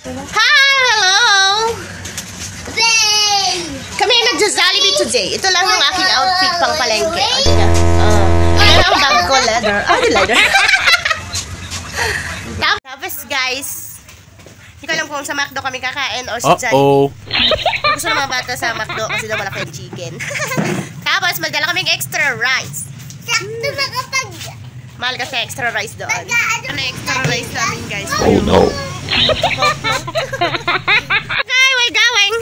Hello! Kami nagja-Jollibee today. Ito lang yung aking outfit pang palengke. Ano ang bag ko? Leather. Leather. Tapos guys, hindi ko alam kung sa McDo kami kakain or sa Jollibee. Gusto ng mga bata sa McDo kasi daw malaki yung chicken. Tapos magdala kaming extra rice. Sakto na kapag... Mahal kasi extra rice doon. Ano extra rice namin guys? Oh no. Okay, we're going.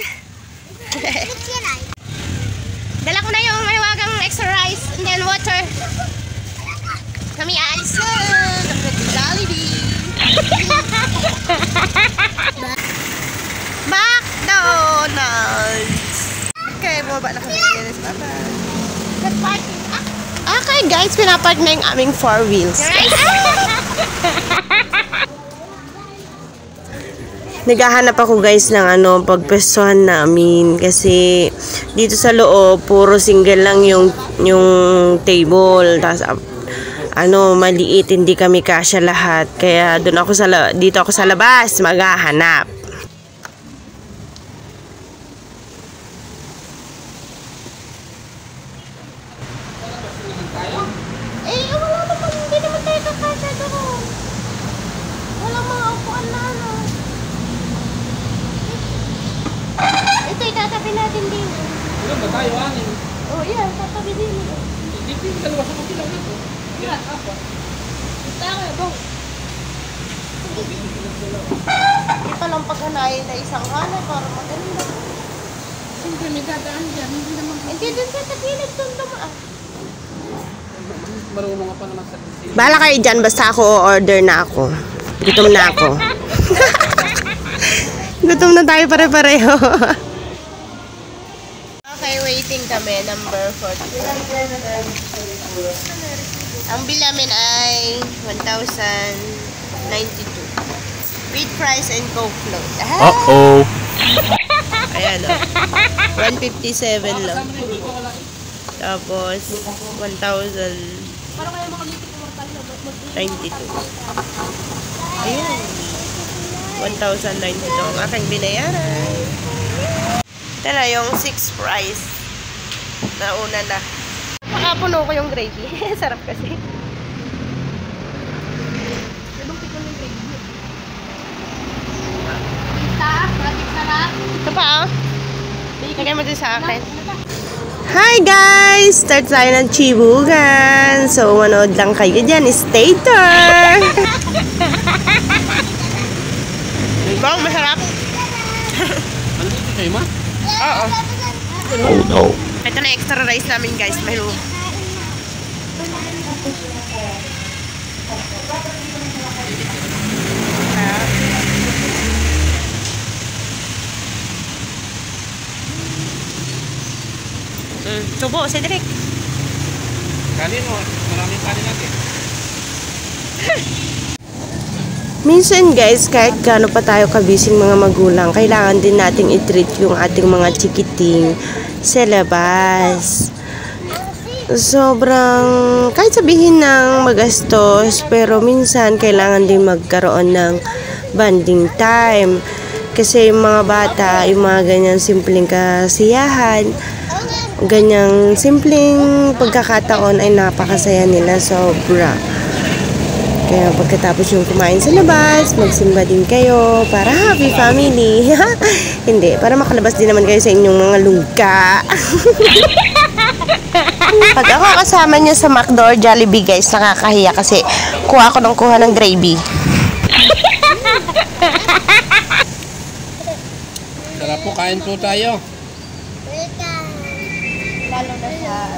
Dala ko na yung mahiwagang extra rice and then water. Kami aalis na. Jollibee. McDonald's. Okay, bumaba na kami. Bye-bye. Okay guys, pinapark na yung aming 4 wheels. Naghahanap ako guys ng pagpestuhan namin kasi dito sa loob puro single lang yung table, tapos maliit, hindi kami kasya lahat, kaya dito ako sa labas maghahanap. Wala naman, hindi naman tayo kakasya doon. Walang mga upuan na ito itatabi natin din. Ilan ba tayo, anin? Oh, yeah, tatabi din. Hindi ko yung dalawa sa kapilang nito. Yan, apa. Tara, bong. Ito lang paghanayin na isang hana para maganda. Siyempre may dadaan dyan. Hindi dun sa tagilid dun dumaan. Marunong ka pa naman sa kisip. Bahala kayo dyan, basta ako order na ako. Gutom na ako. Gutom na tayo pare-pareho. Okay, waiting kami. Number 40. Ang bill namin ay 1,092. With fries and coke float. Uh-oh. Ayan o. 157 lang. Tapos 1,092. Ayun. 1,092 ang aking binayaran. Ito na yung 6 fries. Nauna na. Makapuno ko yung gravy. Sarap kasi. Ito pa oh. Lagay mo din sa akin. Hi guys! Start tayo ng Chibugan. So, manood lang kayo dyan. Stay tuned! Bang, masarap. Ano dito kayo, ma? Oo. Oh no. Ito na extra rice namin guys. Mahilo. Subo, Cedric. Kanin o, maraming kanin natin. Minsan guys, kahit gaano pa tayo kabising mga magulang, kailangan din nating i-treat yung ating mga chikiting sa labas. Sobrang, kahit sabihin ng magastos, pero minsan kailangan din magkaroon ng bonding time. Kasi yung mga bata, yung mga ganyan simpleng kasiyahan, ganyang simpleng pagkakataon ay napakasaya nila sobra. Kaya pagkatapos yung kumain sa labas, magsimba din kayo para happy family. Hindi, para makalabas din naman kayo sa inyong mga lungka. Pag ako kasama niya sa McDo or Jollibee guys, nakakahiya kasi kuha ako ng kuha ng gravy. Sarap po, kain po tayo. Lalo na sa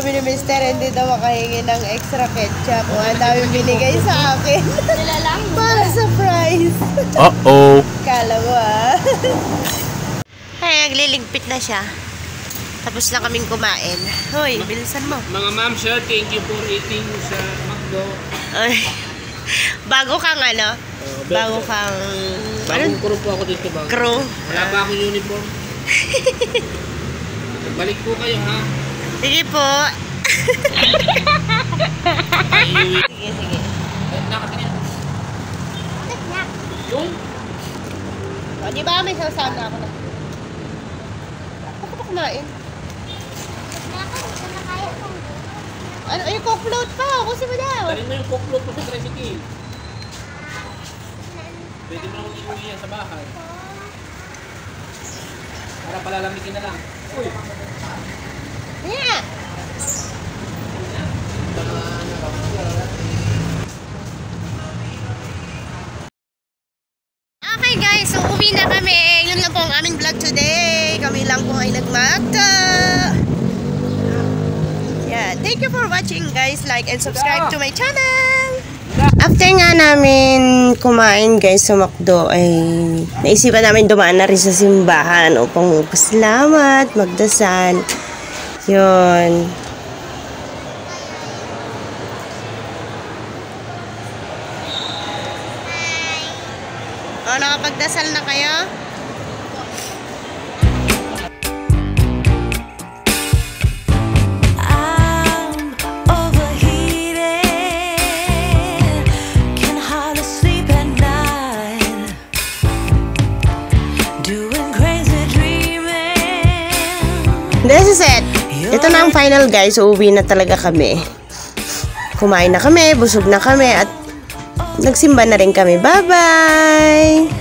sabi ni Mr. hindi daw makahingi ng extra ketchup. O, ang dami binigay sa akin. Para surprise. Uh-oh. Kala mo Ay, nagliligpit na siya. Tapos na kaming kumain. Hoy, bilisan mo. Mga ma'am sir, thank you for eating sa McDo. Ay, bago kang ano? Bago kang... Bagong crew po ako dito ba? Crew. Wala pa akong uniform. Balik po kayo ha. Sige po. Sige, sige. Nakatingin. Yung? O, di ba may sasaw na ako na? Ako pa kumain. Ano, yung coke float pa. Kasi mo daw. Dalhin mo yung coke float mo sa tricycle. Pwede mo akong iuwi yan sa bahay. Para palalamigin na lang. Uy! Yeah. Okay guys, so uwi na kami. Yun lang po ang aming vlog today. Kami lang po ay nagmagda. Yeah, thank you for watching guys. Like and subscribe to my channel. After nga namin kumain guys sa McDo ay naisipan namin dumaan na rin sa simbahan upang magpasalamat, magdasal. Yun. O, nakapagdasal na kayo? This is it. Ito na ang final guys. Uuwi na talaga kami. Kumain na kami, busog na kami at nagsimba na rin kami. Bye-bye!